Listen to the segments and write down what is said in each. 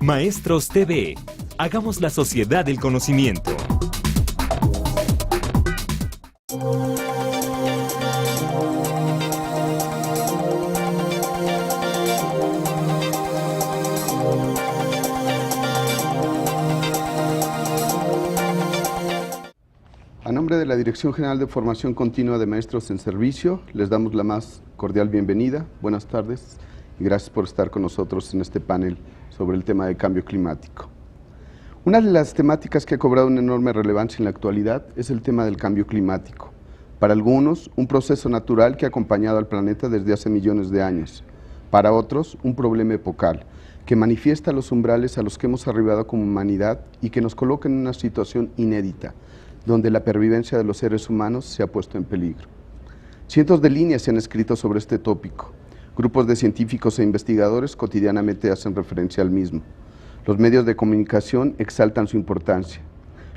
Maestros TV. Hagamos la sociedad del conocimiento. A nombre de la Dirección General de Formación Continua de Maestros en Servicio, les damos la más cordial bienvenida. Buenas tardes y gracias por estar con nosotros en este panel sobre el tema del cambio climático. Una de las temáticas que ha cobrado una enorme relevancia en la actualidad es el tema del cambio climático. Para algunos, un proceso natural que ha acompañado al planeta desde hace millones de años. Para otros, un problema epocal que manifiesta los umbrales a los que hemos arribado como humanidad y que nos coloca en una situación inédita, donde la pervivencia de los seres humanos se ha puesto en peligro. Cientos de líneas se han escrito sobre este tópico. Grupos de científicos e investigadores cotidianamente hacen referencia al mismo. Los medios de comunicación exaltan su importancia.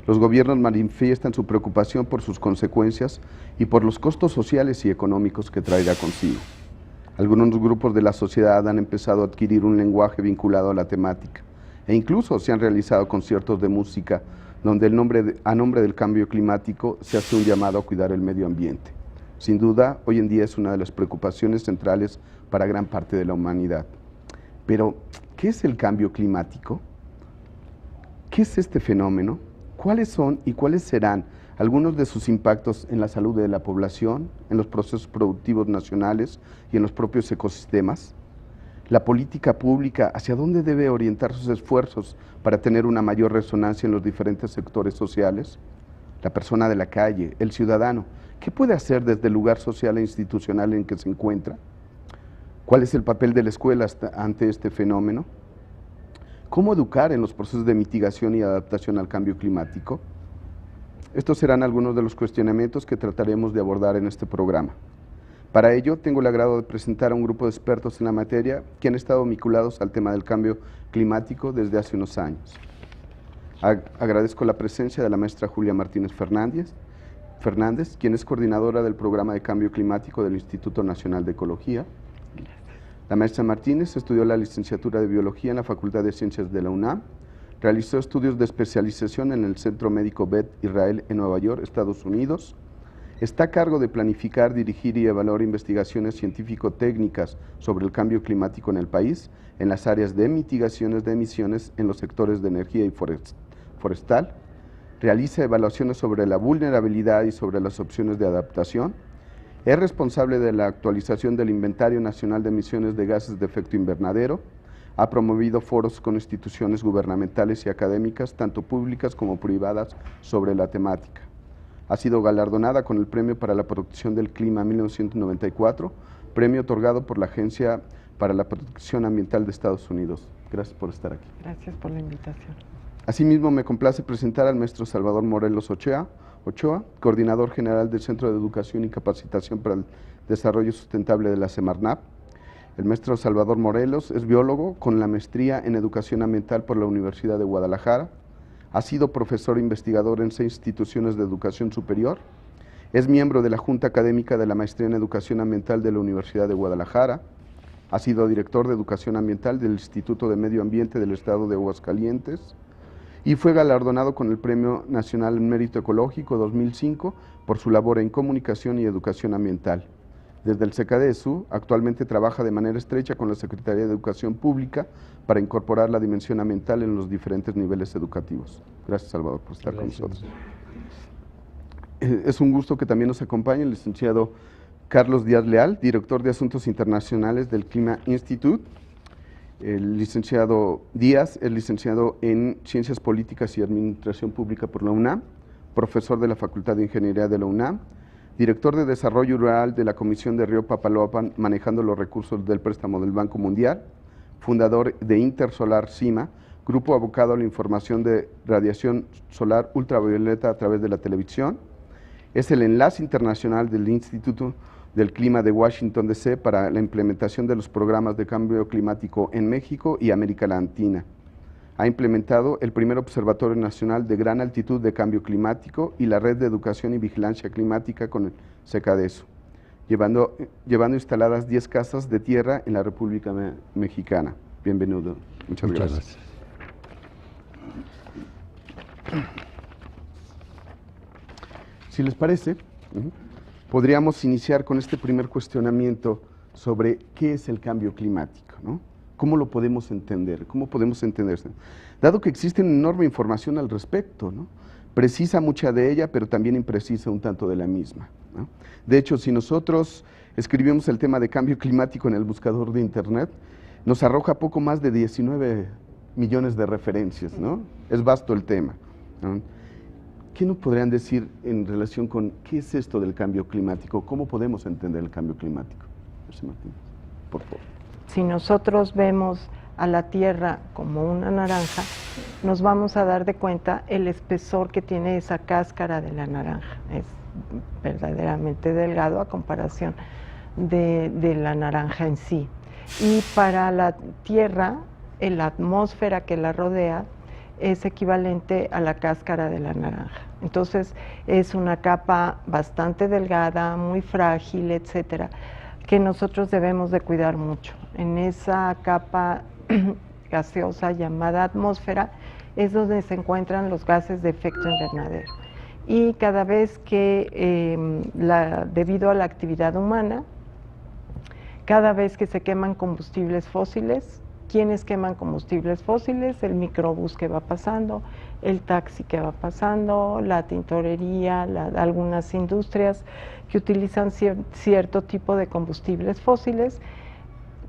Los gobiernos manifiestan su preocupación por sus consecuencias y por los costos sociales y económicos que traerá consigo. Algunos grupos de la sociedad han empezado a adquirir un lenguaje vinculado a la temática e incluso se han realizado conciertos de música donde a nombre del cambio climático se hace un llamado a cuidar el medio ambiente. Sin duda, hoy en día es una de las preocupaciones centrales para gran parte de la humanidad. Pero, ¿qué es el cambio climático? ¿Qué es este fenómeno? ¿Cuáles son y cuáles serán algunos de sus impactos en la salud de la población, en los procesos productivos nacionales y en los propios ecosistemas? La política pública, ¿hacia dónde debe orientar sus esfuerzos para tener una mayor resonancia en los diferentes sectores sociales? La persona de la calle, el ciudadano, ¿qué puede hacer desde el lugar social e institucional en que se encuentra? ¿Cuál es el papel de la escuela ante este fenómeno? ¿Cómo educar en los procesos de mitigación y adaptación al cambio climático? Estos serán algunos de los cuestionamientos que trataremos de abordar en este programa. Para ello, tengo el agrado de presentar a un grupo de expertos en la materia que han estado vinculados al tema del cambio climático desde hace unos años. Agradezco la presencia de la maestra Julia Martínez Fernández, quien es coordinadora del Programa de Cambio Climático del Instituto Nacional de Ecología. La maestra Martínez estudió la licenciatura de Biología en la Facultad de Ciencias de la UNAM, realizó estudios de especialización en el Centro Médico Beth Israel en Nueva York, Estados Unidos. Está a cargo de planificar, dirigir y evaluar investigaciones científico-técnicas sobre el cambio climático en el país, en las áreas de mitigaciones de emisiones en los sectores de energía y forestal. Realiza evaluaciones sobre la vulnerabilidad y sobre las opciones de adaptación. Es responsable de la actualización del Inventario Nacional de Emisiones de Gases de Efecto Invernadero. Ha promovido foros con instituciones gubernamentales y académicas, tanto públicas como privadas, sobre la temática. Ha sido galardonada con el Premio para la Protección del Clima 1994, premio otorgado por la Agencia para la Protección Ambiental de Estados Unidos. Gracias por estar aquí. Gracias por la invitación. Asimismo, me complace presentar al maestro Salvador Morelos Ochoa, coordinador general del Centro de Educación y Capacitación para el Desarrollo Sustentable de la Semarnat. El maestro Salvador Morelos es biólogo con la maestría en Educación Ambiental por la Universidad de Guadalajara. Ha sido profesor investigador en 6 instituciones de educación superior. Es miembro de la Junta Académica de la Maestría en Educación Ambiental de la Universidad de Guadalajara. Ha sido director de Educación Ambiental del Instituto de Medio Ambiente del Estado de Aguascalientes y fue galardonado con el Premio Nacional en Mérito Ecológico 2005 por su labor en comunicación y educación ambiental. Desde el CECADESU, actualmente trabaja de manera estrecha con la Secretaría de Educación Pública para incorporar la dimensión ambiental en los diferentes niveles educativos. Gracias, Salvador, por estar con nosotros. Es un gusto que también nos acompañe el licenciado Carlos Díaz Leal, director de Asuntos Internacionales del Clima Institute. El licenciado Díaz es licenciado en Ciencias Políticas y Administración Pública por la UNAM, profesor de la Facultad de Ingeniería de la UNAM, director de Desarrollo Rural de la Comisión de Río Papaloapan, manejando los recursos del préstamo del Banco Mundial, fundador de Intersolar CIMA, grupo abocado a la información de radiación solar ultravioleta a través de la televisión. Es el enlace internacional del Instituto del Clima de Washington, D.C. para la implementación de los programas de cambio climático en México y América Latina. ha implementado el primer Observatorio Nacional de Gran Altitud de Cambio Climático y la Red de Educación y Vigilancia Climática con el SECADESO, llevando instaladas 10 casas de tierra en la República Mexicana. Bienvenido. Muchas gracias. Si les parece, podríamos iniciar con este primer cuestionamiento sobre qué es el cambio climático, ¿no? ¿Cómo lo podemos entender? ¿Cómo podemos entenderse? Dado que existe una enorme información al respecto, ¿no? Precisa mucha de ella, pero también imprecisa un tanto de la misma, ¿no? De hecho, si nosotros escribimos el tema de cambio climático en el buscador de Internet, nos arroja poco más de 19 millones de referencias, ¿no? Es vasto el tema, ¿no? ¿Qué nos podrían decir en relación con qué es esto del cambio climático? ¿Cómo podemos entender el cambio climático? José Martín, por favor. Si nosotros vemos a la Tierra como una naranja, nos vamos a dar de cuenta el espesor que tiene esa cáscara de la naranja. Es verdaderamente delgado a comparación de la naranja en sí. Y para la Tierra, la atmósfera que la rodea es equivalente a la cáscara de la naranja. Entonces es una capa bastante delgada, muy frágil, etcétera, que nosotros debemos de cuidar mucho. En esa capa gaseosa llamada atmósfera es donde se encuentran los gases de efecto invernadero. Y cada vez que, debido a la actividad humana, cada vez que se queman combustibles fósiles, ¿quiénes queman combustibles fósiles? El microbús que va pasando, el taxi que va pasando, la tintorería, algunas industrias que utilizan cierto tipo de combustibles fósiles.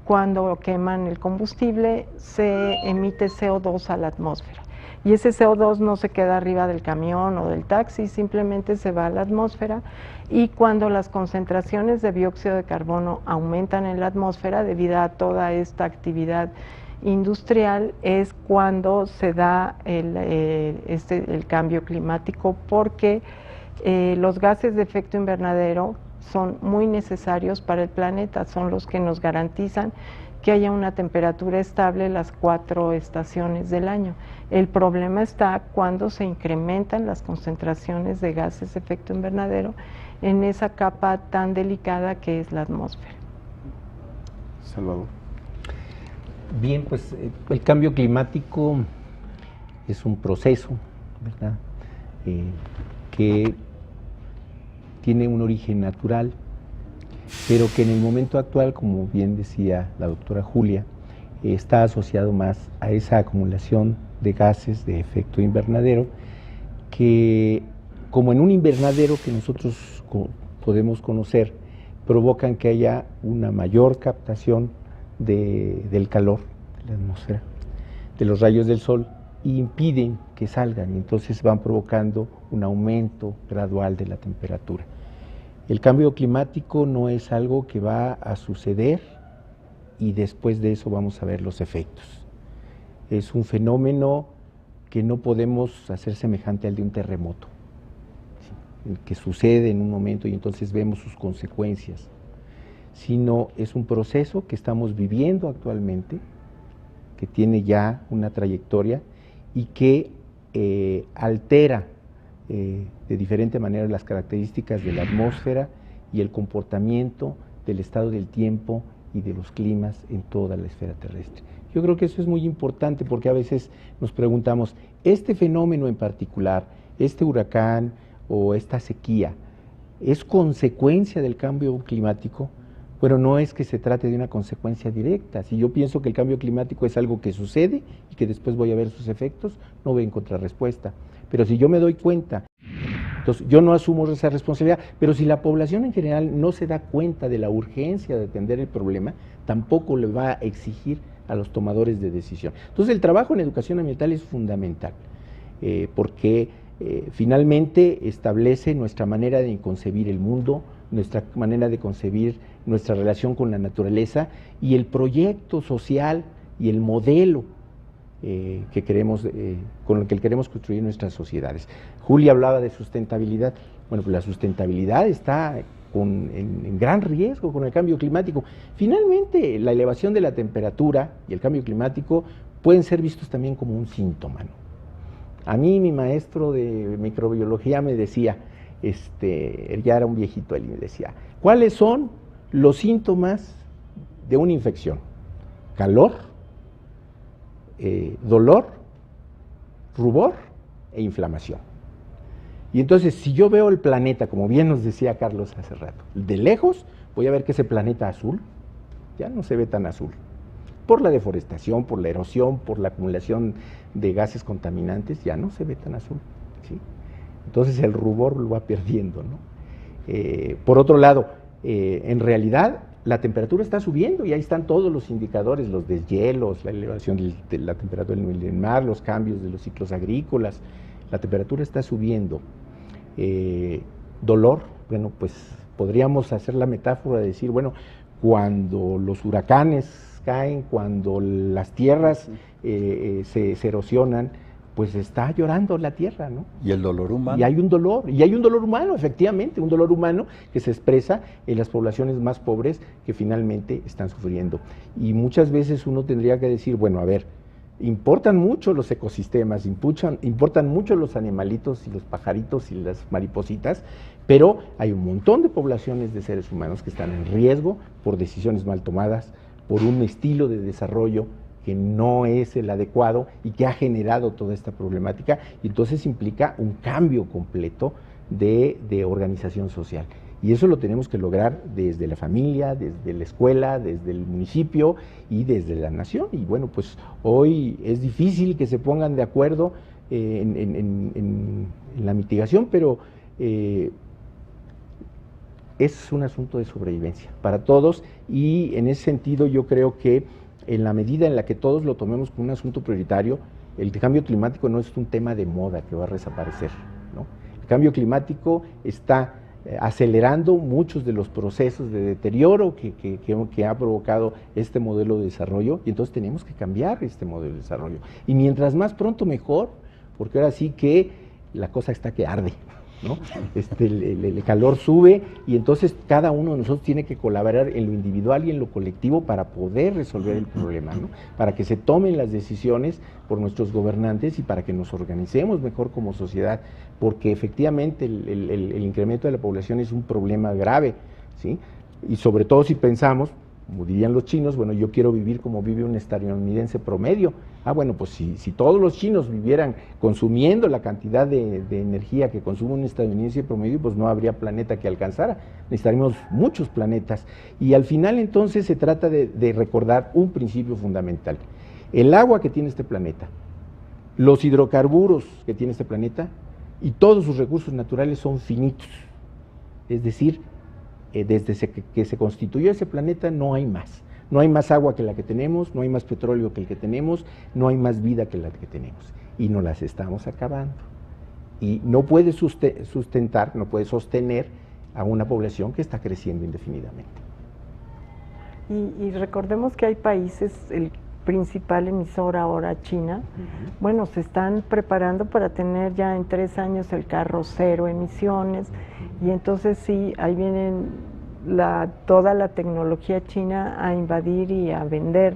Cuando queman el combustible se emite CO2 a la atmósfera y ese CO2 no se queda arriba del camión o del taxi, simplemente se va a la atmósfera, y cuando las concentraciones de dióxido de carbono aumentan en la atmósfera debido a toda esta actividad industrial es cuando se da el cambio climático, porque los gases de efecto invernadero son muy necesarios para el planeta, son los que nos garantizan que haya una temperatura estable las 4 estaciones del año. El problema está cuando se incrementan las concentraciones de gases de efecto invernadero en esa capa tan delicada que es la atmósfera. Salvador. Bien, pues el cambio climático es un proceso, ¿verdad? Que tiene un origen natural, pero que en el momento actual, como bien decía la doctora Julia, está asociado más a esa acumulación de gases de efecto invernadero que, como en un invernadero que nosotros podemos conocer, provocan que haya una mayor captación del calor de la atmósfera, de los rayos del sol, y impiden que salgan, y entonces van provocando un aumento gradual de la temperatura. El cambio climático no es algo que va a suceder y después de eso vamos a ver los efectos. Es un fenómeno que no podemos hacer semejante al de un terremoto, ¿sí?, el que sucede en un momento y entonces vemos sus consecuencias, sino es un proceso que estamos viviendo actualmente, que tiene ya una trayectoria y que altera de diferente manera las características de la atmósfera y el comportamiento del estado del tiempo y de los climas en toda la esfera terrestre. Yo creo que eso es muy importante porque a veces nos preguntamos, ¿este fenómeno en particular, este huracán o esta sequía, es consecuencia del cambio climático? Bueno, no es que se trate de una consecuencia directa. Si yo pienso que el cambio climático es algo que sucede y que después voy a ver sus efectos, no voy a encontrar respuesta. Pero si yo me doy cuenta, entonces yo no asumo esa responsabilidad, pero si la población en general no se da cuenta de la urgencia de atender el problema, tampoco le va a exigir a los tomadores de decisión. Entonces el trabajo en educación ambiental es fundamental, porque finalmente establece nuestra manera de concebir el mundo, nuestra manera de concebir nuestra relación con la naturaleza y el proyecto social y el modelo que queremos, con el que queremos construir nuestras sociedades. Julia hablaba de sustentabilidad. Bueno, pues la sustentabilidad está en gran riesgo con el cambio climático. Finalmente, la elevación de la temperatura y el cambio climático pueden ser vistos también como un síntoma, ¿no? A mí mi maestro de microbiología me decía, ya era un viejito él, y me decía, ¿cuáles son los síntomas de una infección? Calor, dolor, rubor e inflamación. Y entonces, si yo veo el planeta, como bien nos decía Carlos hace rato, de lejos, voy a ver que ese planeta azul ya no se ve tan azul, por la deforestación, por la erosión, por la acumulación de gases contaminantes, ya no se ve tan azul, ¿sí? Entonces el rubor lo va perdiendo, ¿no? Por otro lado, en realidad la temperatura está subiendo y ahí están todos los indicadores, los deshielos, la elevación de la temperatura del nivel del mar, los cambios de los ciclos agrícolas, la temperatura está subiendo. Dolor, bueno, pues podríamos hacer la metáfora de decir, bueno, cuando los huracanes caen, cuando las tierras se erosionan, pues está llorando la tierra, ¿no? Y el dolor humano. Y hay un dolor humano, efectivamente, un dolor humano que se expresa en las poblaciones más pobres que finalmente están sufriendo. Y muchas veces uno tendría que decir, bueno, a ver, importan mucho los ecosistemas, importan mucho los animalitos y los pajaritos y las maripositas, pero hay un montón de poblaciones de seres humanos que están en riesgo por decisiones mal tomadas, por un estilo de desarrollo que no es el adecuado y que ha generado toda esta problemática, y entonces implica un cambio completo de organización social. Y eso lo tenemos que lograr desde la familia, desde la escuela, desde el municipio y desde la nación. Y bueno, pues hoy es difícil que se pongan de acuerdo en la mitigación, pero es un asunto de sobrevivencia para todos, y en ese sentido yo creo que en la medida en la que todos lo tomemos como un asunto prioritario, el cambio climático no es un tema de moda que va a desaparecer, ¿no? El cambio climático está acelerando muchos de los procesos de deterioro que ha provocado este modelo de desarrollo, y entonces tenemos que cambiar este modelo de desarrollo. Y mientras más pronto mejor, porque ahora sí que la cosa está que arde, ¿no? El calor sube, y entonces cada uno de nosotros tiene que colaborar en lo individual y en lo colectivo para poder resolver el problema, ¿no? Para que se tomen las decisiones por nuestros gobernantes y para que nos organicemos mejor como sociedad, porque efectivamente el incremento de la población es un problema grave, ¿sí? Y sobre todo si pensamos, como dirían los chinos, bueno, yo quiero vivir como vive un estadounidense promedio. Bueno, pues si todos los chinos vivieran consumiendo la cantidad de energía que consume un estadounidense promedio, pues no habría planeta que alcanzara, necesitaríamos muchos planetas. Y al final entonces se trata de recordar un principio fundamental: el agua que tiene este planeta, los hidrocarburos que tiene este planeta y todos sus recursos naturales son finitos, es decir, desde que se constituyó ese planeta no hay más. No hay más agua que la que tenemos, no hay más petróleo que el que tenemos, no hay más vida que la que tenemos. Y nos las estamos acabando. Y no puede sustentar, no puede sostener a una población que está creciendo indefinidamente. Y recordemos que hay países, el principal emisor ahora, China, bueno, se están preparando para tener ya en 3 años el carro cero emisiones, y entonces sí, ahí vienen toda la tecnología china a invadir y a vender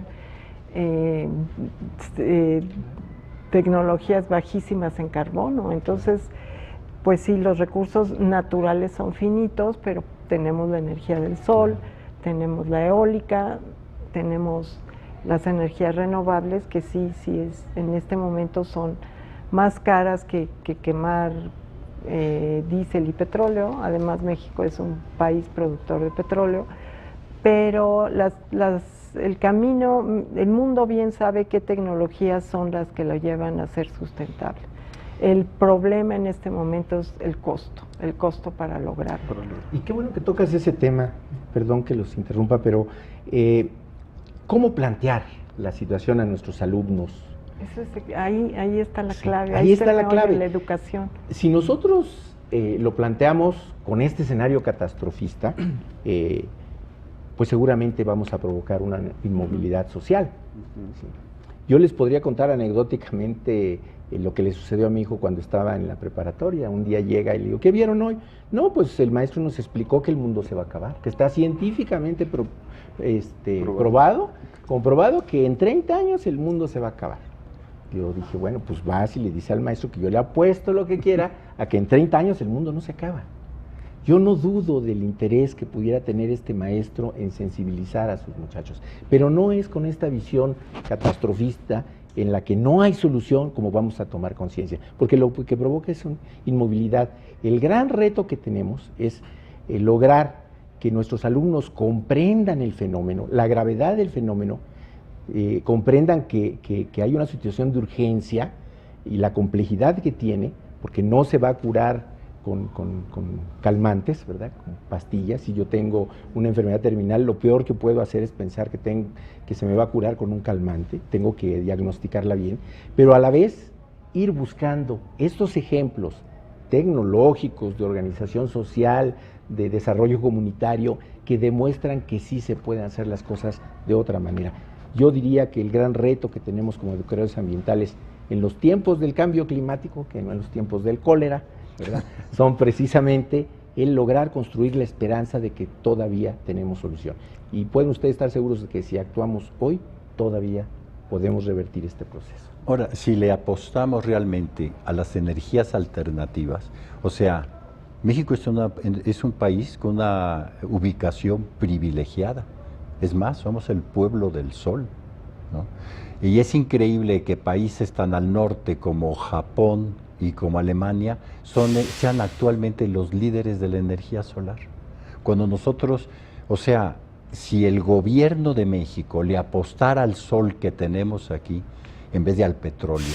tecnologías bajísimas en carbono. Entonces, pues sí, los recursos naturales son finitos, pero tenemos la energía del sol, tenemos la eólica, tenemos las energías renovables, que sí en este momento son más caras que quemar diésel y petróleo. Además, México es un país productor de petróleo, pero el camino, el mundo bien sabe qué tecnologías son las que lo llevan a ser sustentable. El problema en este momento es el costo para lograrlo. Y qué bueno que tocas ese tema, perdón que los interrumpa, pero ¿cómo plantear la situación a nuestros alumnos? Ahí está la clave, ahí está la clave. La educación. Si nosotros lo planteamos con este escenario catastrofista, pues seguramente vamos a provocar una inmovilidad social. ¿Sí? Yo les podría contar anecdóticamente lo que le sucedió a mi hijo cuando estaba en la preparatoria. Un día llega y le digo, ¿qué vieron hoy? No, pues el maestro nos explicó que el mundo se va a acabar, que está científicamente comprobado que en 30 años el mundo se va a acabar. Yo dije, bueno, pues vas y le dice al maestro que yo le apuesto lo que quiera a que en 30 años el mundo no se acaba. Yo no dudo del interés que pudiera tener este maestro en sensibilizar a sus muchachos, pero no es con esta visión catastrofista en la que no hay solución como vamos a tomar conciencia, porque lo que provoca es una inmovilidad. El gran reto que tenemos es lograr que nuestros alumnos comprendan el fenómeno, la gravedad del fenómeno, comprendan que hay una situación de urgencia y la complejidad que tiene, porque no se va a curar con calmantes, ¿verdad? Con pastillas. Si yo tengo una enfermedad terminal, lo peor que puedo hacer es pensar que se me va a curar con un calmante. Tengo que diagnosticarla bien, pero a la vez ir buscando estos ejemplos tecnológicos, de organización social, de desarrollo comunitario, que demuestran que sí se pueden hacer las cosas de otra manera. Yo diría que el gran reto que tenemos como educadores ambientales en los tiempos del cambio climático, que no en los tiempos del cólera, ¿verdad?, son precisamente el lograr construir la esperanza de que todavía tenemos solución. Y pueden ustedes estar seguros de que si actuamos hoy, todavía podemos revertir este proceso. Ahora, si le apostamos realmente a las energías alternativas, o sea, México es un país con una ubicación privilegiada. Es más, somos el pueblo del sol, ¿no? Y es increíble que países tan al norte como Japón y como Alemania sean actualmente los líderes de la energía solar. Cuando nosotros, o sea, si el gobierno de México le apostara al sol que tenemos aquí, en vez de al petróleo,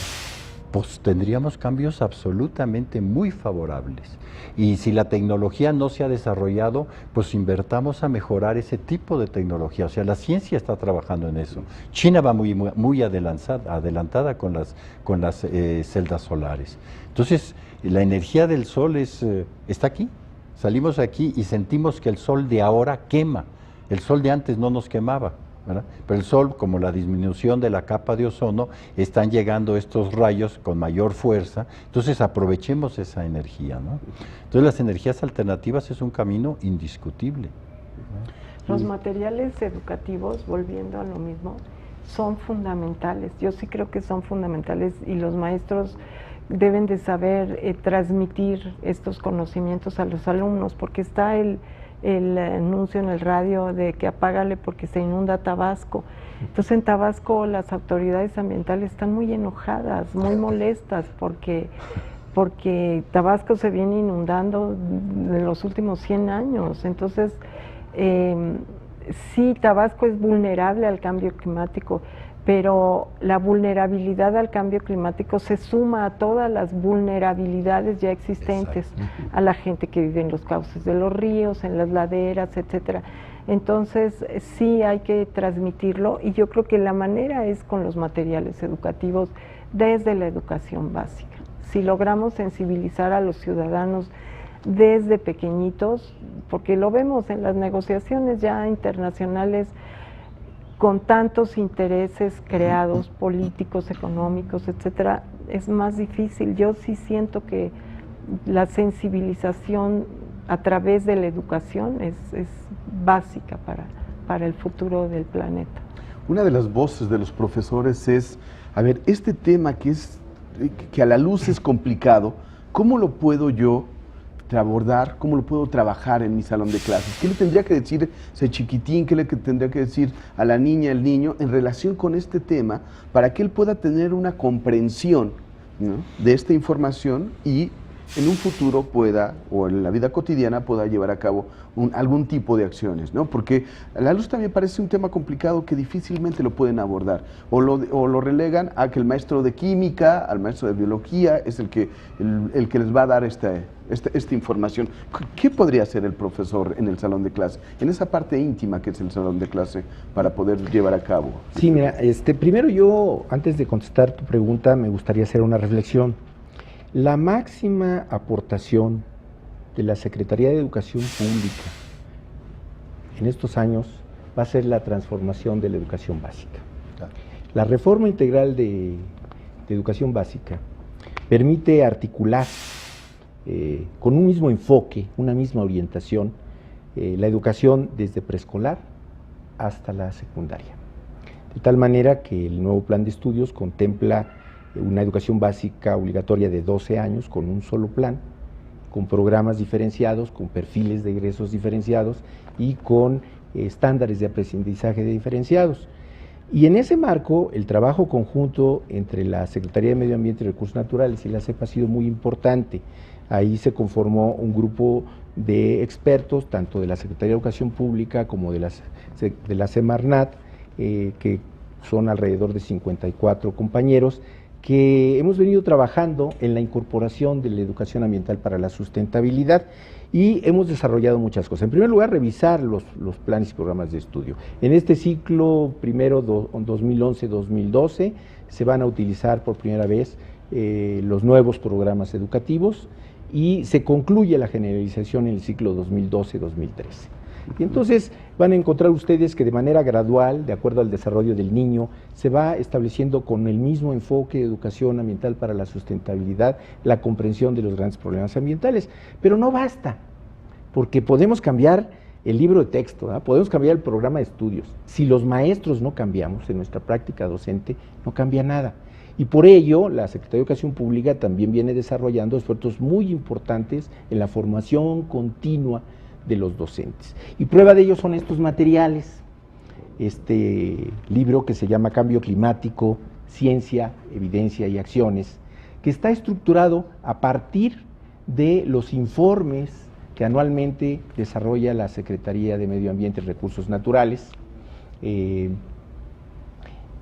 pues tendríamos cambios absolutamente muy favorables. Y si la tecnología no se ha desarrollado, pues invertamos a mejorar ese tipo de tecnología. O sea, la ciencia está trabajando en eso. China va muy adelantada con las celdas solares. Entonces, la energía del sol está aquí. Salimos aquí y sentimos que el sol de ahora quema. El sol de antes no nos quemaba, ¿verdad? Pero el sol, como la disminución de la capa de ozono, están llegando estos rayos con mayor fuerza, entonces aprovechemos esa energía, ¿no? Entonces las energías alternativas es un camino indiscutible. Los materiales educativos, volviendo a lo mismo, son fundamentales. Yo sí creo que son fundamentales y los maestros deben de saber transmitir estos conocimientos a los alumnos, porque está el anuncio en el radio de que apágale porque se inunda Tabasco. Entonces en Tabasco las autoridades ambientales están muy enojadas, muy molestas porque Tabasco se viene inundando en los últimos 100 años. Entonces sí, Tabasco es vulnerable al cambio climático, pero la vulnerabilidad al cambio climático se suma a todas las vulnerabilidades ya existentes. Exacto. A la gente que vive en los cauces de los ríos, en las laderas, etcétera. Entonces sí hay que transmitirlo y yo creo que la manera es con los materiales educativos desde la educación básica. Si logramos sensibilizar a los ciudadanos desde pequeñitos, porque lo vemos en las negociaciones ya internacionales, con tantos intereses creados, políticos, económicos, etcétera, es más difícil. Yo sí siento que la sensibilización a través de la educación es básica para el futuro del planeta. Una de las voces de los profesores es, a ver, este tema que a la luz es complicado, ¿cómo lo puedo yo abordar, cómo lo puedo trabajar en mi salón de clases? ¿Qué le tendría que decir ese chiquitín, qué le tendría que decir a la niña, el niño, en relación con este tema, para que él pueda tener una comprensión, ¿no?, de esta información y en un futuro pueda, o en la vida cotidiana, pueda llevar a cabo algún tipo de acciones, ¿no? Porque a la luz también parece un tema complicado que difícilmente lo pueden abordar, o lo relegan a que el maestro de química, al maestro de biología, es el que les va a dar esta información. ¿Qué podría hacer el profesor en el salón de clase, en esa parte íntima que es el salón de clase, para poder llevar a cabo? Sí, mira, primero yo, antes de contestar tu pregunta, me gustaría hacer una reflexión. La máxima aportación de la Secretaría de Educación Pública en estos años va a ser la transformación de la educación básica. La reforma integral de educación básica permite articular con un mismo enfoque, una misma orientación, la educación desde preescolar hasta la secundaria. De tal manera que el nuevo plan de estudios contempla una educación básica obligatoria de 12 años con un solo plan, con programas diferenciados, con perfiles de egresos diferenciados y con estándares de aprendizaje diferenciados. Y en ese marco, el trabajo conjunto entre la Secretaría de Medio Ambiente y Recursos Naturales y la SEP ha sido muy importante. Ahí se conformó un grupo de expertos, tanto de la Secretaría de Educación Pública como de la Semarnat, que son alrededor de 54 compañeros, que hemos venido trabajando en la incorporación de la educación ambiental para la sustentabilidad y hemos desarrollado muchas cosas. En primer lugar, revisar los planes y programas de estudio. En este ciclo primero 2011-2012 se van a utilizar por primera vez los nuevos programas educativos y se concluye la generalización en el ciclo 2012-2013. Y entonces van a encontrar ustedes que de manera gradual, de acuerdo al desarrollo del niño, se va estableciendo con el mismo enfoque de educación ambiental para la sustentabilidad, la comprensión de los grandes problemas ambientales. Pero no basta, porque podemos cambiar el libro de texto, ¿verdad? Podemos cambiar el programa de estudios. Si los maestros no cambiamos en nuestra práctica docente, no cambia nada. Y por ello, la Secretaría de Educación Pública también viene desarrollando esfuerzos muy importantes en la formación continua de los docentes. Y prueba de ello son estos materiales, este libro que se llama Cambio Climático, Ciencia, Evidencia y Acciones, que está estructurado a partir de los informes que anualmente desarrolla la Secretaría de Medio Ambiente y Recursos Naturales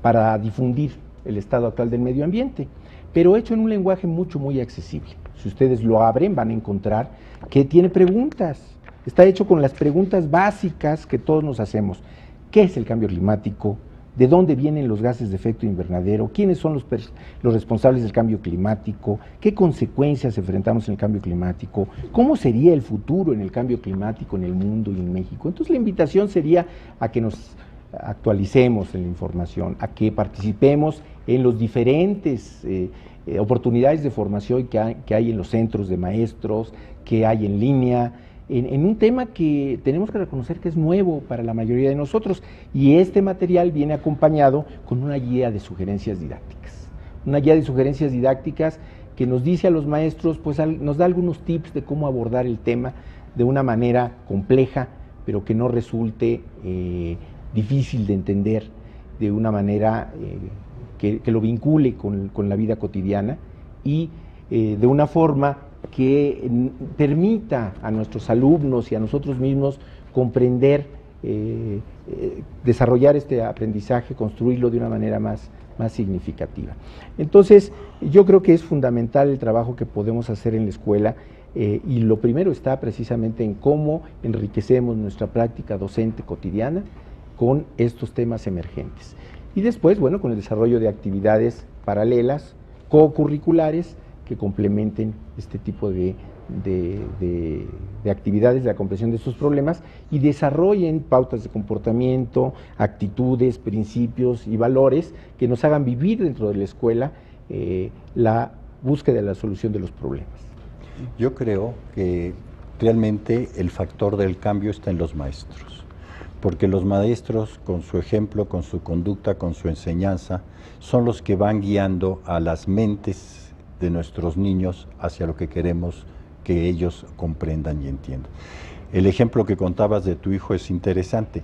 para difundir el estado actual del medio ambiente, pero hecho en un lenguaje muy accesible. Si ustedes lo abren, van a encontrar que tiene preguntas. Está hecho con las preguntas básicas que todos nos hacemos. ¿Qué es el cambio climático? ¿De dónde vienen los gases de efecto invernadero? ¿Quiénes son los responsables del cambio climático? ¿Qué consecuencias enfrentamos en el cambio climático? ¿Cómo sería el futuro en el cambio climático en el mundo y en México? Entonces la invitación sería a que nos actualicemos en la información, a que participemos en los diferentes oportunidades de formación que hay en los centros de maestros, que hay en línea, en un tema que tenemos que reconocer que es nuevo para la mayoría de nosotros, y este material viene acompañado con una guía de sugerencias didácticas. Una guía de sugerencias didácticas que nos dice a los maestros, pues nos da algunos tips de cómo abordar el tema de una manera compleja, pero que no resulte difícil de entender, de una manera que lo vincule con la vida cotidiana y de una forma que permita a nuestros alumnos y a nosotros mismos comprender, desarrollar este aprendizaje, construirlo de una manera más significativa. Entonces, yo creo que es fundamental el trabajo que podemos hacer en la escuela, y lo primero está precisamente en cómo enriquecemos nuestra práctica docente cotidiana con estos temas emergentes. Y después, bueno, con el desarrollo de actividades paralelas, co-curriculares, que complementen este tipo de actividades de la comprensión de estos problemas y desarrollen pautas de comportamiento, actitudes, principios y valores que nos hagan vivir dentro de la escuela la búsqueda de la solución de los problemas. Yo creo que realmente el factor del cambio está en los maestros, porque los maestros, con su ejemplo, con su conducta, con su enseñanza, son los que van guiando a las mentes de nuestros niños hacia lo que queremos que ellos comprendan y entiendan. El ejemplo que contabas de tu hijo es interesante.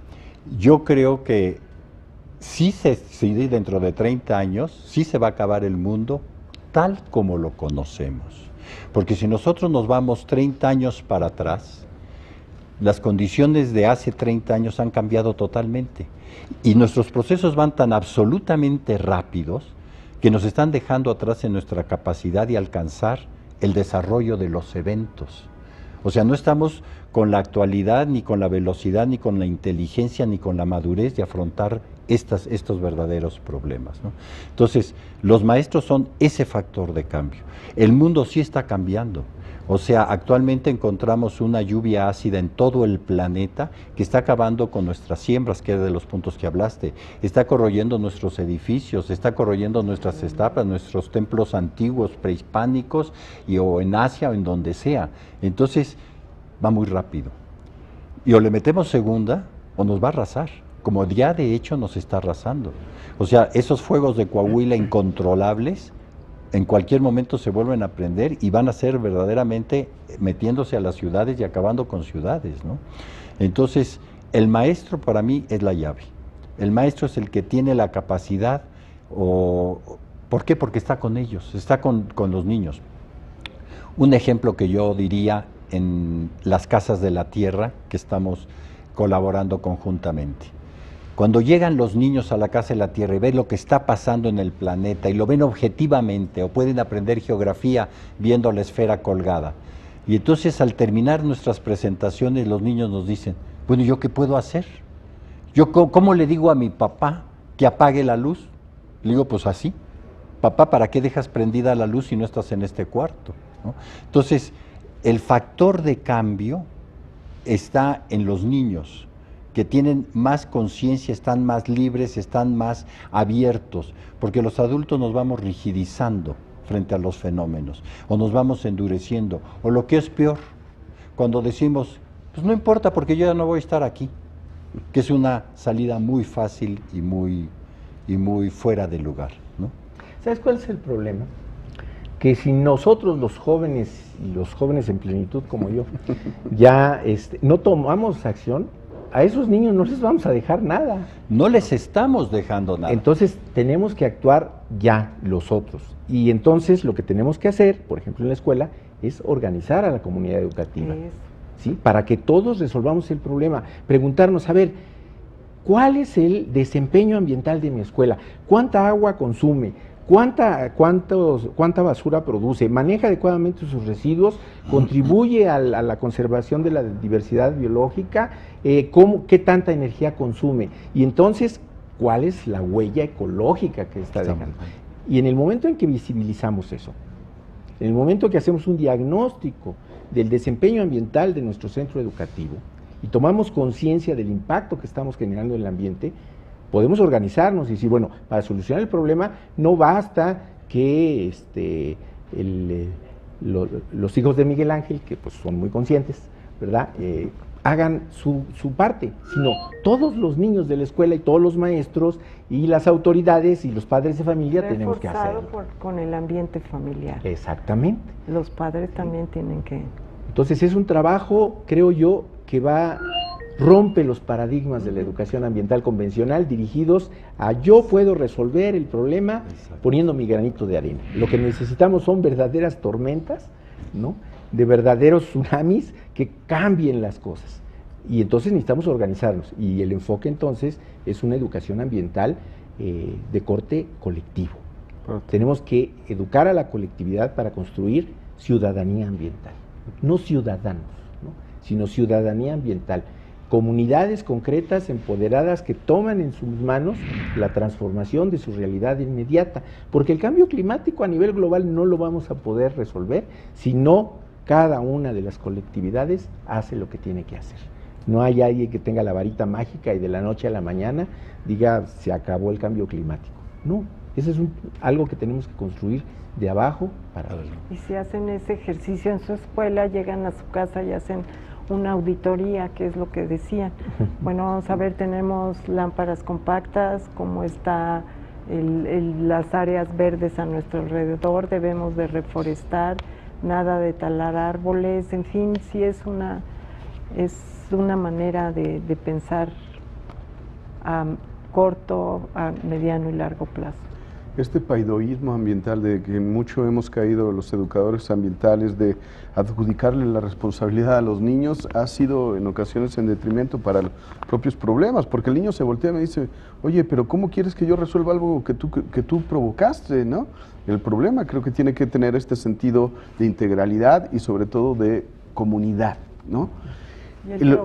Yo creo que sí dentro de 30 años, sí se va a acabar el mundo tal como lo conocemos. Porque si nosotros nos vamos 30 años para atrás, las condiciones de hace 30 años han cambiado totalmente. Y nuestros procesos van tan absolutamente rápidos que nos están dejando atrás en nuestra capacidad de alcanzar el desarrollo de los eventos. O sea, no estamos con la actualidad, ni con la velocidad, ni con la inteligencia, ni con la madurez de afrontar estos verdaderos problemas, ¿no? Entonces, los maestros son ese factor de cambio. El mundo sí está cambiando. O sea, actualmente encontramos una lluvia ácida en todo el planeta que está acabando con nuestras siembras, que es de los puntos que hablaste. Está corroyendo nuestros edificios, está corroyendo nuestras estatuas, nuestros templos antiguos, prehispánicos, o en Asia o en donde sea. Entonces, va muy rápido. Y o le metemos segunda o nos va a arrasar, como ya de hecho nos está arrasando. O sea, esos fuegos de Coahuila incontrolables en cualquier momento se vuelven a prender y van a ser verdaderamente metiéndose a las ciudades y acabando con ciudades, ¿no? Entonces, el maestro para mí es la llave. El maestro es el que tiene la capacidad, ¿por qué? Porque está con ellos, está con los niños. Un ejemplo que yo diría en las casas de la tierra que estamos colaborando conjuntamente. Cuando llegan los niños a la Casa de la Tierra y ven lo que está pasando en el planeta y lo ven objetivamente o pueden aprender geografía viendo la esfera colgada. Y entonces al terminar nuestras presentaciones los niños nos dicen, bueno, ¿yo qué puedo hacer? Yo, ¿cómo le digo a mi papá que apague la luz? Le digo, pues así. Papá, ¿para qué dejas prendida la luz si no estás en este cuarto? ¿No? Entonces, el factor de cambio está en los niños, que tienen más conciencia, están más libres, están más abiertos, porque los adultos nos vamos rigidizando frente a los fenómenos, o nos vamos endureciendo, o lo que es peor, cuando decimos, pues no importa porque yo ya no voy a estar aquí, que es una salida muy fácil y muy fuera de lugar, ¿no? ¿Sabes cuál es el problema? Que si nosotros los jóvenes, y los jóvenes en plenitud como yo, ya no tomamos acción, a esos niños no les vamos a dejar nada. No les estamos dejando nada. Entonces tenemos que actuar ya los otros. Y entonces lo que tenemos que hacer, por ejemplo en la escuela, es organizar a la comunidad educativa, ¿sí? Para que todos resolvamos el problema. Preguntarnos, a ver, ¿cuál es el desempeño ambiental de mi escuela? ¿Cuánta agua consume? ¿Cuánta basura produce? ¿Maneja adecuadamente sus residuos? ¿Contribuye a la conservación de la diversidad biológica? ¿Qué tanta energía consume? Y entonces, ¿cuál es la huella ecológica que está dejando? Y en el momento en que visibilizamos eso, en el momento que hacemos un diagnóstico del desempeño ambiental de nuestro centro educativo y tomamos conciencia del impacto que estamos generando en el ambiente, podemos organizarnos y decir, bueno, para solucionar el problema no basta que los hijos de Miguel Ángel, que pues son muy conscientes, ¿verdad?, hagan su parte, sino todos los niños de la escuela y todos los maestros y las autoridades y los padres de familia tenemos que hacerlo. Con el ambiente familiar. Exactamente. Los padres también tienen que... Entonces es un trabajo, creo yo, que rompe los paradigmas de la educación ambiental convencional dirigidos a yo puedo resolver el problema poniendo mi granito de arena. Lo que necesitamos son verdaderas tormentas, ¿no?, de verdaderos tsunamis que cambien las cosas. Y entonces necesitamos organizarnos. Y el enfoque entonces es una educación ambiental de corte colectivo. Tenemos que educar a la colectividad para construir ciudadanía ambiental. No ciudadanos, ¿no?, sino ciudadanía ambiental. Comunidades concretas, empoderadas, que toman en sus manos la transformación de su realidad inmediata, porque el cambio climático a nivel global no lo vamos a poder resolver si no cada una de las colectividades hace lo que tiene que hacer. No hay alguien que tenga la varita mágica y de la noche a la mañana diga se acabó el cambio climático. No, eso es algo que tenemos que construir de abajo para arriba. Y si hacen ese ejercicio en su escuela, llegan a su casa y hacen una auditoría, que es lo que decían. Bueno, vamos a ver, tenemos lámparas compactas, cómo está las áreas verdes a nuestro alrededor, debemos de reforestar, nada de talar árboles, en fin, sí es una manera de pensar a corto, a mediano y largo plazo. Este paidoísmo ambiental de que mucho hemos caído los educadores ambientales de adjudicarle la responsabilidad a los niños ha sido en ocasiones en detrimento para los propios problemas, porque el niño se voltea y me dice, oye, pero ¿cómo quieres que yo resuelva algo que tú provocaste, ¿no? El problema creo que tiene que tener este sentido de integralidad y sobre todo de comunidad, ¿no? El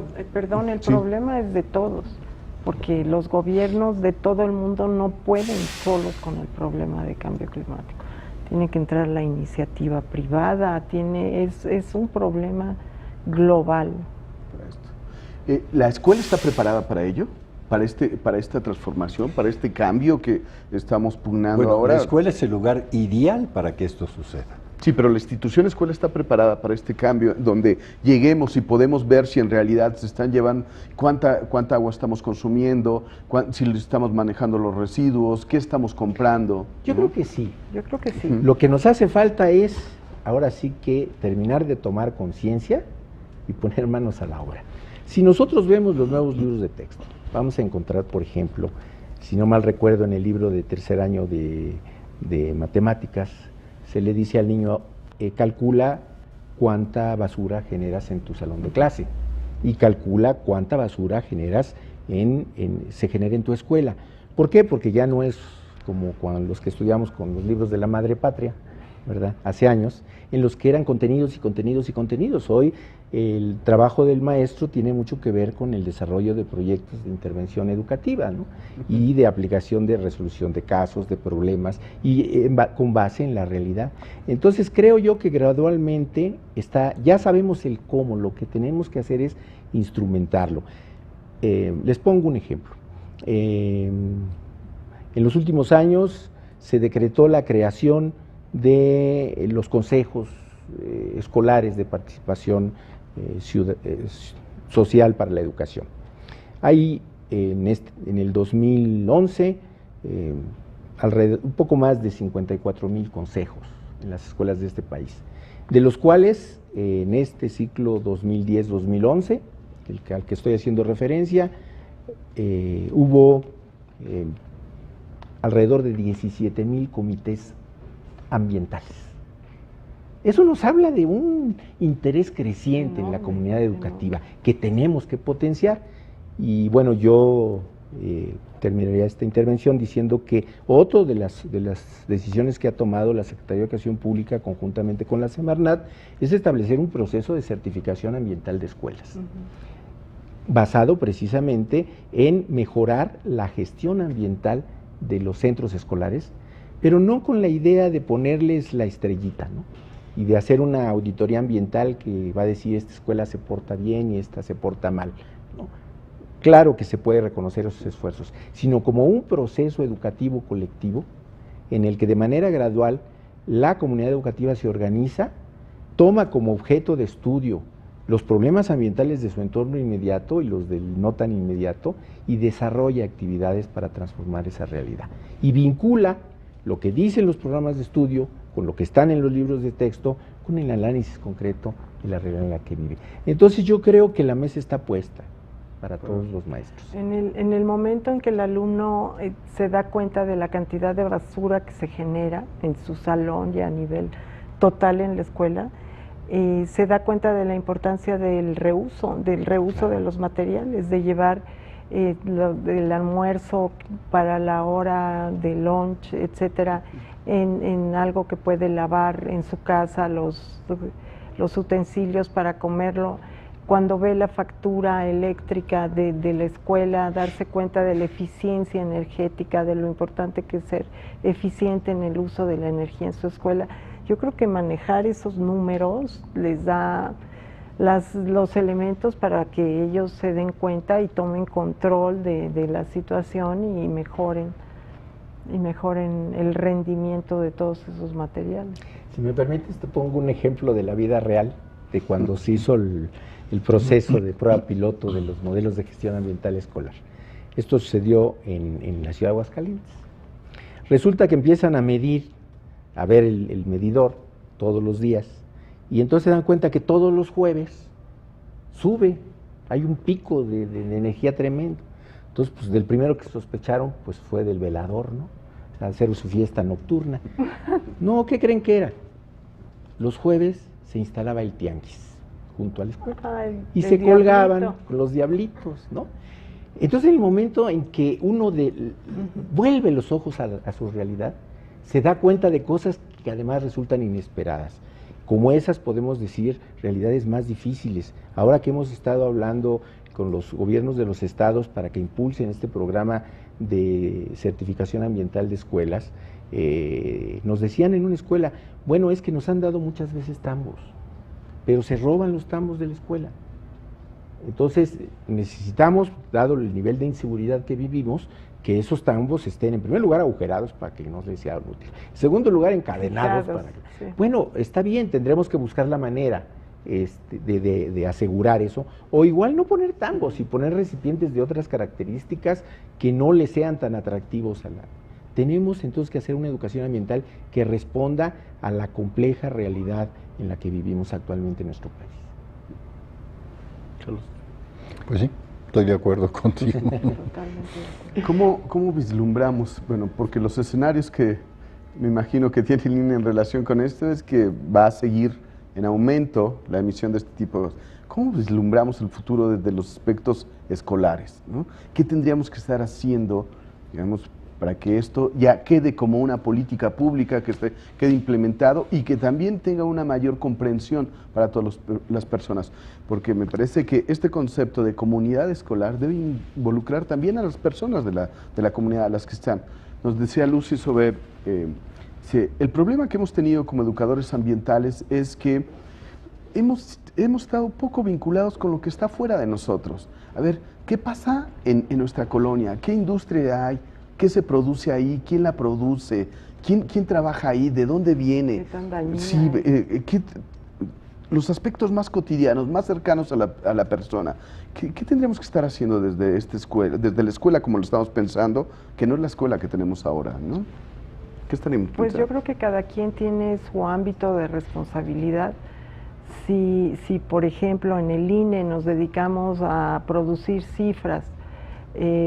problema es de todos. porque los gobiernos de todo el mundo no pueden solos con el problema de cambio climático. Tiene que entrar la iniciativa privada, es un problema global. ¿La escuela está preparada para ello? ¿Para esta transformación, para este cambio que estamos pugnando Bueno, ahora? la escuela es el lugar ideal para que esto suceda. Sí, pero la institución escuela está preparada para este cambio, donde lleguemos y podemos ver si en realidad se están llevando, cuánta agua estamos consumiendo, si estamos manejando los residuos, qué estamos comprando. Yo creo que sí. Yo creo que sí. Lo que nos hace falta es, ahora sí que, terminar de tomar conciencia y poner manos a la obra. Si nosotros vemos los nuevos libros de texto, vamos a encontrar, por ejemplo, si no mal recuerdo, en el libro de tercer año de matemáticas, se le dice al niño, calcula cuánta basura generas en tu salón de clase y calcula cuánta basura se genera en tu escuela. ¿Por qué? Porque ya no es como cuando los que estudiamos con los libros de la madre patria, ¿verdad? Hace años, en los que eran contenidos y contenidos y contenidos. Hoy el trabajo del maestro tiene mucho que ver con el desarrollo de proyectos de intervención educativa, ¿no? Y de aplicación de resolución de casos, de problemas, y con base en la realidad. Entonces creo yo que gradualmente ya sabemos el cómo, lo que tenemos que hacer es instrumentarlo. Les pongo un ejemplo. En los últimos años se decretó la creación de los consejos escolares de participación social para la educación. Hay en el 2011 un poco más de 54,000 consejos en las escuelas de este país, de los cuales en este ciclo 2010-2011, al que estoy haciendo referencia, hubo alrededor de 17,000 comités ambientales. Eso nos habla de un interés creciente en la comunidad educativa que tenemos que potenciar. Y bueno, yo terminaría esta intervención diciendo que otro de las decisiones que ha tomado la Secretaría de Educación Pública conjuntamente con la Semarnat es establecer un proceso de certificación ambiental de escuelas, basado precisamente en mejorar la gestión ambiental de los centros escolares, pero no con la idea de ponerles la estrellita, ¿no? Y de hacer una auditoría ambiental que va a decir esta escuela se porta bien y esta se porta mal, ¿no? Claro que se puede reconocer esos esfuerzos, sino como un proceso educativo colectivo en el que de manera gradual la comunidad educativa se organiza, toma como objeto de estudio los problemas ambientales de su entorno inmediato y los del no tan inmediato y desarrolla actividades para transformar esa realidad. Y vincula lo que dicen los programas de estudio con lo que están en los libros de texto, con el análisis concreto de la realidad en la que vive. Entonces yo creo que la mesa está puesta para todos los maestros. En el momento en que el alumno se da cuenta de la cantidad de basura que se genera en su salón y a nivel total en la escuela, se da cuenta de la importancia del reuso de los materiales, de llevar el almuerzo para la hora de lunch, etcétera, en algo que puede lavar en su casa, los utensilios para comerlo. Cuando ve la factura eléctrica de la escuela, darse cuenta de la eficiencia energética, de lo importante que es ser eficiente en el uso de la energía en su escuela. Yo creo que manejar esos números les da los elementos para que ellos se den cuenta y tomen control de la situación y mejoren el rendimiento de todos esos materiales. Si me permites, te pongo un ejemplo de la vida real, de cuando se hizo el proceso de prueba piloto de los modelos de gestión ambiental escolar. Esto sucedió en la ciudad de Aguascalientes. Resulta que empiezan a medir, a ver el medidor todos los días, y entonces se dan cuenta que todos los jueves sube, hay un pico de energía tremendo. Entonces, pues del primero que sospecharon, pues fue del velador, ¿no? O sea, hacer su fiesta nocturna. No, ¿qué creen que era? Los jueves se instalaba el tianguis junto a la escuela y se colgaban los diablitos, ¿no? Entonces, en el momento en que uno vuelve los ojos a su realidad, se da cuenta de cosas que además resultan inesperadas. Como esas podemos decir realidades más difíciles. Ahora que hemos estado hablando con los gobiernos de los estados para que impulsen este programa de certificación ambiental de escuelas, nos decían en una escuela, bueno, es que nos han dado muchas veces tambos, pero se roban los tambos de la escuela. Entonces necesitamos, dado el nivel de inseguridad que vivimos, que esos tambos estén en primer lugar agujerados para que no les sea útil, en segundo lugar encadenados para que... Sí. Bueno, está bien, tendremos que buscar la manera de asegurar eso, o igual no poner tambos y poner recipientes de otras características que no le sean tan atractivos a la... Tenemos entonces que hacer una educación ambiental que responda a la compleja realidad en la que vivimos actualmente en nuestro país. Pues sí, estoy de acuerdo contigo. Totalmente. ¿Cómo vislumbramos? Bueno, porque los escenarios que me imagino que tiene línea en relación con esto es que va a seguir en aumento la emisión de este tipo de cosas. ¿Cómo vislumbramos el futuro desde los aspectos escolares, ¿no? ¿Qué tendríamos que estar haciendo, digamos, para que esto ya quede como una política pública, que quede implementado y que también tenga una mayor comprensión para todas las personas? Porque me parece que este concepto de comunidad escolar debe involucrar también a las personas de la comunidad a las que están. Nos decía Lucy sobre el problema que hemos tenido como educadores ambientales es que hemos estado poco vinculados con lo que está fuera de nosotros. A ver, ¿qué pasa en nuestra colonia? ¿Qué industria hay? ¿Qué se produce ahí? ¿Quién la produce? ¿Quién trabaja ahí? ¿De dónde viene? ¿Qué tan dañina Sí, es? los aspectos más cotidianos, más cercanos a la persona. ¿Qué tendríamos que estar haciendo desde desde la escuela como lo estamos pensando, que no es la escuela que tenemos ahora, ¿no? ¿Qué estaríamos Pues pensando? yo creo que cada quien tiene su ámbito de responsabilidad. Si por ejemplo en el INE nos dedicamos a producir cifras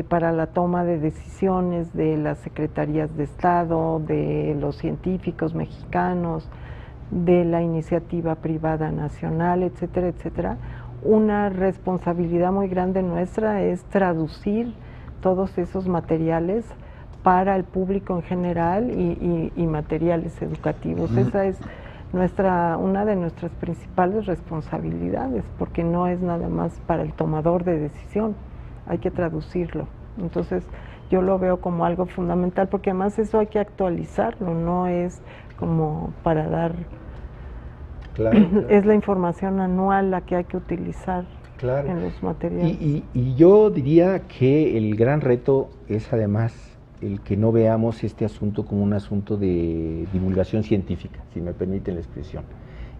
para la toma de decisiones de las secretarías de Estado, de los científicos mexicanos, de la iniciativa privada nacional, etcétera, etcétera, una responsabilidad muy grande nuestra es traducir todos esos materiales para el público en general y materiales educativos. Esa es una de nuestras principales responsabilidades, porque no es nada más para el tomador de decisión, hay que traducirlo. Entonces yo lo veo como algo fundamental, porque además eso hay que actualizarlo, no es como para dar... Claro, claro. Es la información anual la que hay que utilizar Claro. en los materiales. Y yo diría que el gran reto es además el que no veamos este asunto como un asunto de divulgación científica, si me permiten la expresión,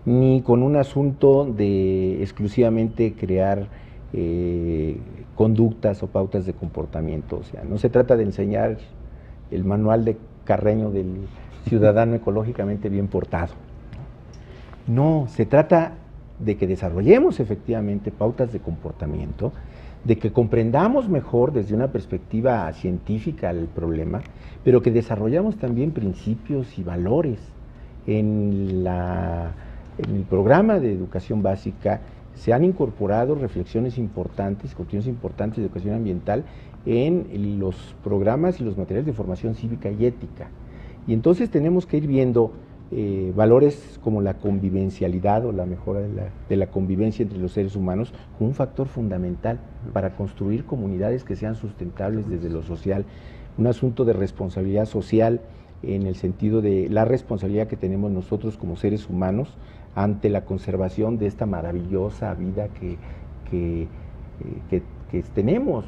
ni con un asunto de exclusivamente crear conductas o pautas de comportamiento. O sea, no se trata de enseñar el manual de Carreño del ciudadano ecológicamente bien portado. No, se trata de que desarrollemos efectivamente pautas de comportamiento, de que comprendamos mejor desde una perspectiva científica el problema, pero que desarrollamos también principios y valores. En el programa de educación básica se han incorporado reflexiones importantes, contenidos importantes de educación ambiental en los programas y los materiales de formación cívica y ética. Y entonces tenemos que ir viendo valores como la convivencialidad o la mejora de la convivencia entre los seres humanos como un factor fundamental para construir comunidades que sean sustentables desde lo social, un asunto de responsabilidad social en el sentido de la responsabilidad que tenemos nosotros como seres humanos ante la conservación de esta maravillosa vida que tenemos.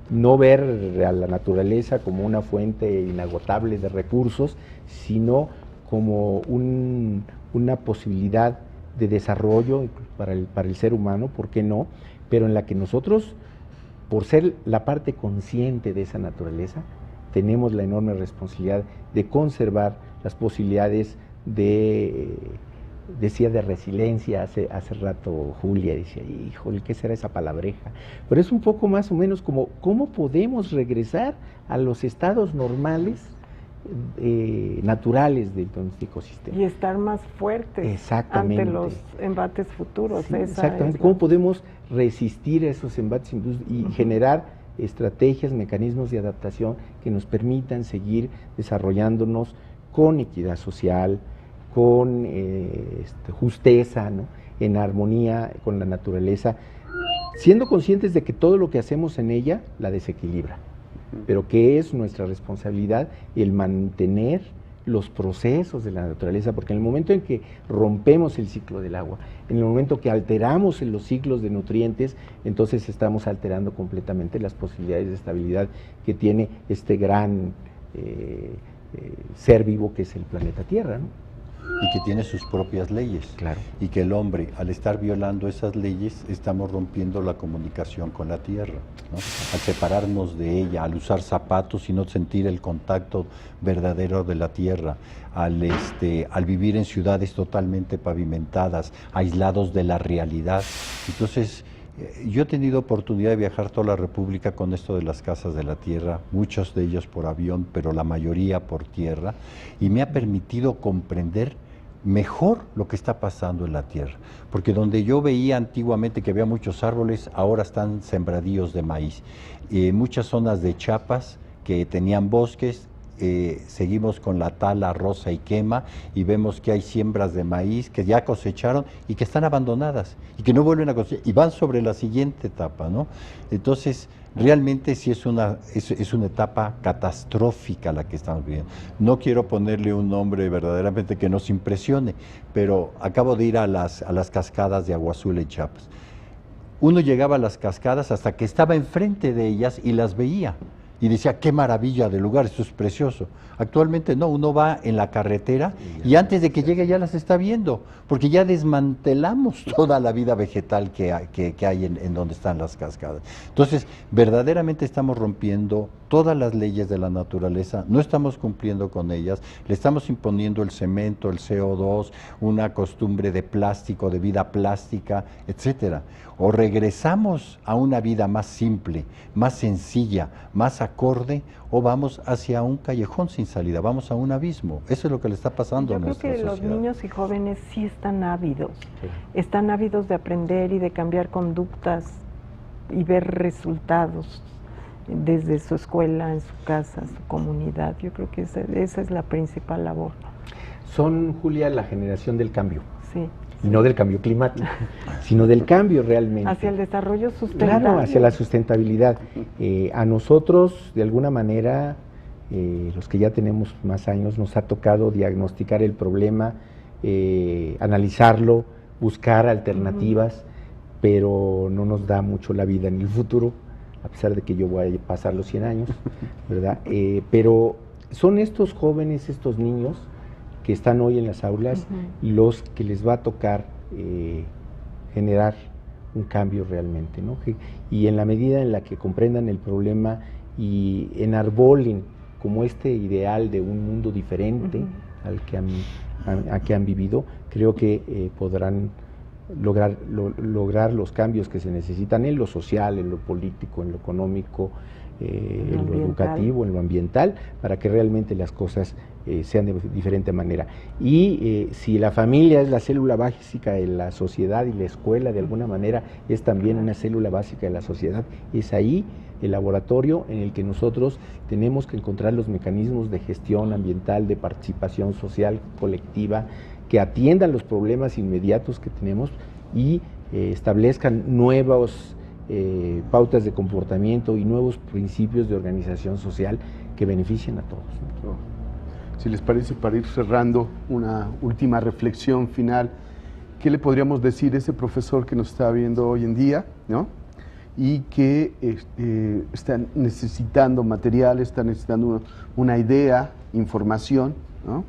No ver a la naturaleza como una fuente inagotable de recursos, sino como una posibilidad de desarrollo para el ser humano, ¿por qué no? Pero en la que nosotros, por ser la parte consciente de esa naturaleza, tenemos la enorme responsabilidad de conservar las posibilidades decía de resiliencia hace rato Julia, decía, híjole, ¿qué será esa palabreja? Pero es un poco más o menos como, ¿cómo podemos regresar a los estados normales naturales de nuestro ecosistema? Y estar más fuertes ante los embates futuros. Sí, exactamente. ¿Cómo podemos resistir a esos embates y generar estrategias, mecanismos de adaptación que nos permitan seguir desarrollándonos con equidad social, con justeza, ¿no? En armonía con la naturaleza, siendo conscientes de que todo lo que hacemos en ella la desequilibra, pero que es nuestra responsabilidad el mantener los procesos de la naturaleza, porque en el momento en que rompemos el ciclo del agua, en el momento que alteramos los ciclos de nutrientes, entonces estamos alterando completamente las posibilidades de estabilidad que tiene este gran ser vivo que es el planeta Tierra, ¿no? Y que tiene sus propias leyes. Claro. Y que el hombre, al estar violando esas leyes, estamos rompiendo la comunicación con la tierra, ¿no? Al separarnos de ella, al usar zapatos y no sentir el contacto verdadero de la tierra, al vivir en ciudades totalmente pavimentadas, aislados de la realidad. Entonces, yo he tenido oportunidad de viajar toda la República con esto de las casas de la tierra, muchos de ellos por avión, pero la mayoría por tierra, y me ha permitido comprender mejor lo que está pasando en la tierra, porque donde yo veía antiguamente que había muchos árboles, ahora están sembradíos de maíz. Muchas zonas de Chiapas que tenían bosques, seguimos con la tala, roza y quema, y vemos que hay siembras de maíz que ya cosecharon y que están abandonadas y que no vuelven a cosechar y van sobre la siguiente etapa, ¿no? Entonces, realmente sí es una etapa catastrófica la que estamos viviendo. No quiero ponerle un nombre verdaderamente que nos impresione, pero acabo de ir a las cascadas de Agua Azul en Chiapas. Uno llegaba a las cascadas hasta que estaba enfrente de ellas y las veía. Y decía, qué maravilla de lugar, esto es precioso. Actualmente no, uno va en la carretera y antes de que llegue ya las está viendo, porque ya desmantelamos toda la vida vegetal que hay en donde están las cascadas. Entonces, verdaderamente estamos rompiendo todas las leyes de la naturaleza, no estamos cumpliendo con ellas, le estamos imponiendo el cemento, el CO2, una costumbre de plástico, de vida plástica, etcétera. O regresamos a una vida más simple, más sencilla, más acorde, o vamos hacia un callejón sin salida, vamos a un abismo. Eso es lo que le está pasando a nuestra sociedad. Yo creo que los niños y jóvenes sí están ávidos, están ávidos de aprender y de cambiar conductas y ver resultados desde su escuela, en su casa, su comunidad. Yo creo que esa es la principal labor. Son, Julia, la generación del cambio. Sí. Y no del cambio climático, sino del cambio realmente. Hacia el desarrollo sustentable. Claro, hacia la sustentabilidad. A nosotros, de alguna manera, los que ya tenemos más años, nos ha tocado diagnosticar el problema, analizarlo, buscar alternativas, pero no nos da mucho la vida en el futuro, a pesar de que yo voy a pasar los 100 años, ¿verdad? Pero son estos jóvenes, estos niños, que están hoy en las aulas, los que les va a tocar generar un cambio realmente, ¿no? Y en la medida en la que comprendan el problema y enarbolen como este ideal de un mundo diferente al que han vivido, creo que podrán lograr los cambios que se necesitan en lo social, en lo político, en lo económico, en lo educativo, en lo ambiental, para que realmente las cosas sean de diferente manera. Y si la familia es la célula básica de la sociedad y la escuela de alguna manera es también una célula básica de la sociedad, es ahí el laboratorio en el que nosotros tenemos que encontrar los mecanismos de gestión ambiental, de participación social colectiva, que atiendan los problemas inmediatos que tenemos y establezcan nuevas pautas de comportamiento y nuevos principios de organización social que beneficien a todos, ¿no? Si les parece, para ir cerrando, una última reflexión final, ¿qué le podríamos decir a ese profesor que nos está viendo hoy en día, ¿no? Y que están necesitando material, están necesitando una idea, información, ¿no?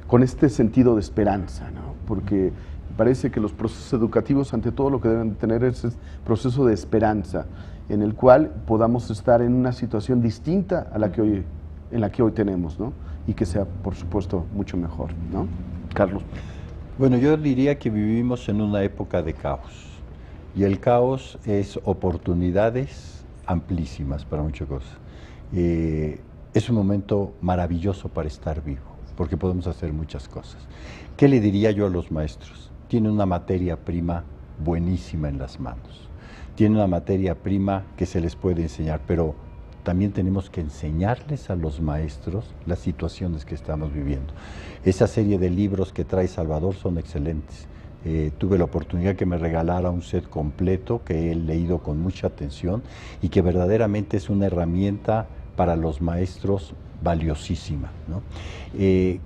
Con este sentido de esperanza, ¿no? Porque parece que los procesos educativos, ante todo, lo que deben tener es ese proceso de esperanza, en el cual podamos estar en una situación distinta a la que hoy tenemos, ¿no? Y que sea, por supuesto, mucho mejor, ¿no? Carlos. Bueno, yo diría que vivimos en una época de caos, y el caos es oportunidades amplísimas para muchas cosas. Es un momento maravilloso para estar vivo, porque podemos hacer muchas cosas. ¿Qué le diría yo a los maestros? Tienen una materia prima buenísima en las manos, tienen una materia prima que se les puede enseñar, pero también tenemos que enseñarles a los maestros las situaciones que estamos viviendo. Esa serie de libros que trae Salvador son excelentes. Tuve la oportunidad que me regalara un set completo que he leído con mucha atención y que verdaderamente es una herramienta para los maestros valiosísima, ¿no?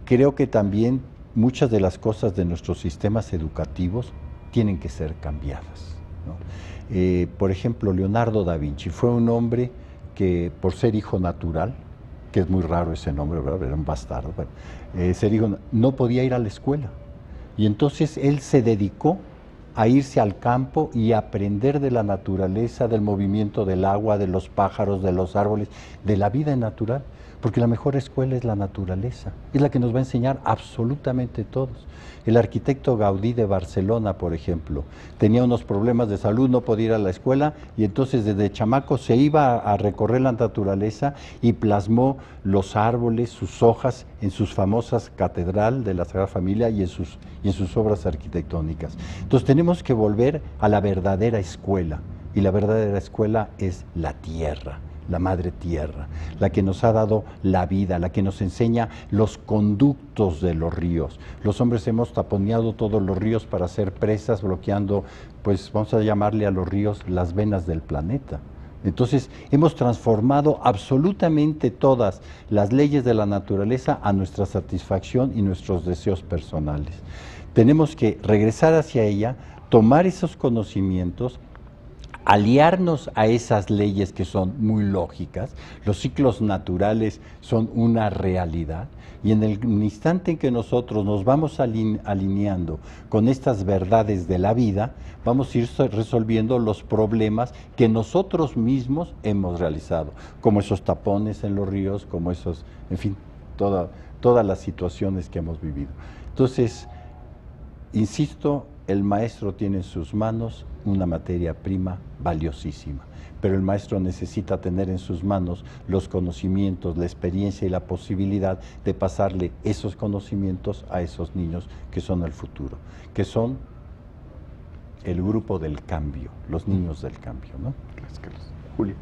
Creo que también muchas de las cosas de nuestros sistemas educativos tienen que ser cambiadas, ¿no? Por ejemplo, Leonardo da Vinci fue un hombre que, por ser hijo natural, que es muy raro ese nombre, ¿verdad? Era un bastardo, bueno, no podía ir a la escuela. Y entonces él se dedicó a irse al campo y aprender de la naturaleza, del movimiento del agua, de los pájaros, de los árboles, de la vida natural. Porque la mejor escuela es la naturaleza, es la que nos va a enseñar absolutamente todos. El arquitecto Gaudí de Barcelona, por ejemplo, tenía unos problemas de salud, no podía ir a la escuela y entonces desde chamaco se iba a recorrer la naturaleza y plasmó los árboles, sus hojas en sus famosas catedral de la Sagrada Familia y en sus obras arquitectónicas. Entonces tenemos que volver a la verdadera escuela y la verdadera escuela es la tierra. La madre tierra, la que nos ha dado la vida, la que nos enseña los conductos de los ríos. Los hombres hemos taponeado todos los ríos para hacer presas, bloqueando, pues vamos a llamarle a los ríos las venas del planeta. Entonces hemos transformado absolutamente todas las leyes de la naturaleza a nuestra satisfacción y nuestros deseos personales. Tenemos que regresar hacia ella, tomar esos conocimientos, aliarnos a esas leyes que son muy lógicas. Los ciclos naturales son una realidad y en el instante en que nosotros nos vamos alineando con estas verdades de la vida, vamos a ir resolviendo los problemas que nosotros mismos hemos realizado, como esos tapones en los ríos, como esos, en fin, todas las situaciones que hemos vivido. Entonces, insisto, el maestro tiene en sus manos una materia prima valiosísima, pero el maestro necesita tener en sus manos los conocimientos, la experiencia y la posibilidad de pasarle esos conocimientos a esos niños que son el futuro, que son el grupo del cambio, los niños del cambio, ¿no? Gracias, Carlos. Julia.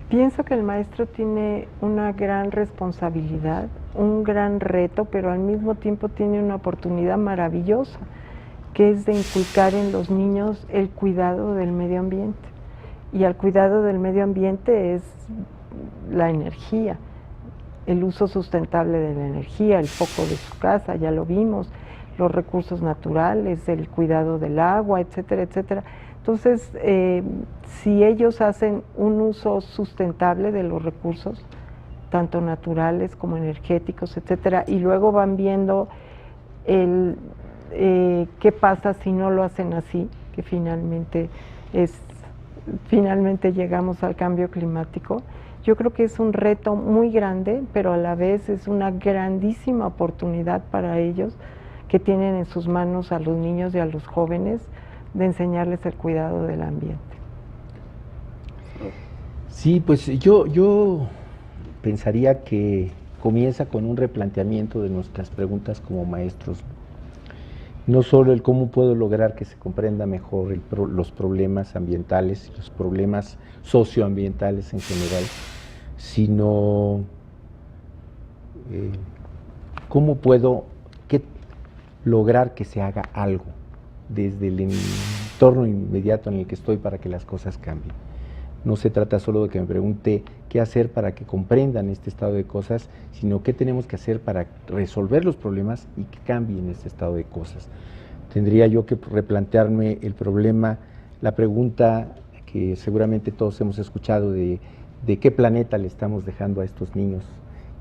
Pienso que el maestro tiene una gran responsabilidad, un gran reto, pero al mismo tiempo tiene una oportunidad maravillosa, que es de inculcar en los niños el cuidado del medio ambiente. Y el cuidado del medio ambiente es la energía, el uso sustentable de la energía, el foco de su casa, ya lo vimos, los recursos naturales, el cuidado del agua, etcétera, etcétera. Entonces, si ellos hacen un uso sustentable de los recursos, tanto naturales como energéticos, etcétera, y luego van viendo qué pasa si no lo hacen así, que finalmente llegamos al cambio climático. Yo creo que es un reto muy grande, pero a la vez es una grandísima oportunidad para ellos, que tienen en sus manos a los niños y a los jóvenes, de enseñarles el cuidado del ambiente. Sí, pues yo pensaría que comienza con un replanteamiento de nuestras preguntas como maestros. No solo el cómo puedo lograr que se comprenda mejor los problemas ambientales, los problemas socioambientales en general, sino cómo puedo lograr que se haga algo desde el entorno inmediato en el que estoy para que las cosas cambien. No se trata solo de que me pregunte qué hacer para que comprendan este estado de cosas, sino qué tenemos que hacer para resolver los problemas y que cambien este estado de cosas. Tendría yo que replantearme el problema, la pregunta que seguramente todos hemos escuchado de qué planeta le estamos dejando a estos niños,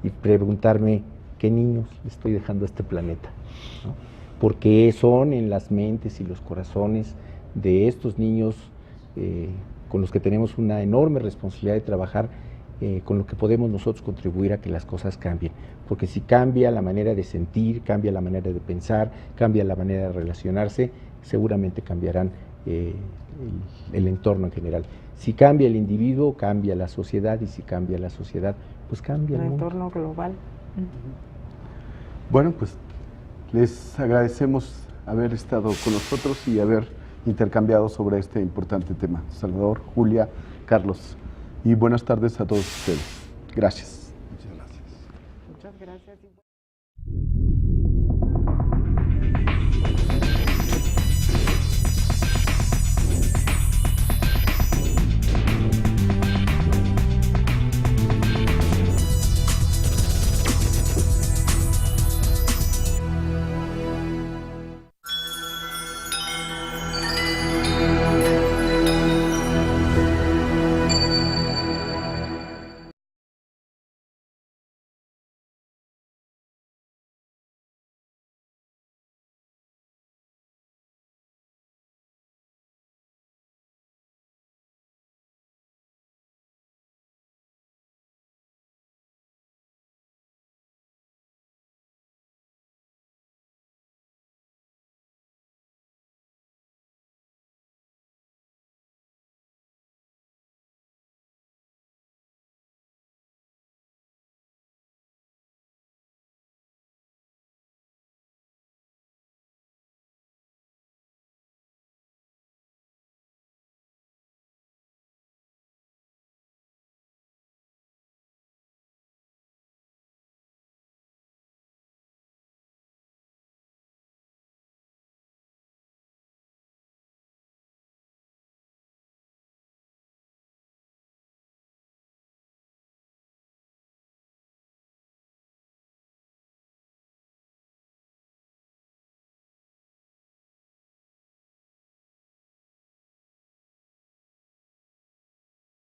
y preguntarme qué niños le estoy dejando a este planeta, ¿no? Porque son en las mentes y los corazones de estos niños con los que tenemos una enorme responsabilidad de trabajar, con lo que podemos nosotros contribuir a que las cosas cambien. Porque si cambia la manera de sentir, cambia la manera de pensar, cambia la manera de relacionarse, seguramente cambiarán el entorno en general. Si cambia el individuo, cambia la sociedad, y si cambia la sociedad, pues cambia el mundo. entorno global. Bueno, pues les agradecemos haber estado con nosotros y haber intercambiado sobre este importante tema. Salvador, Julia, Carlos, y buenas tardes a todos ustedes. Gracias.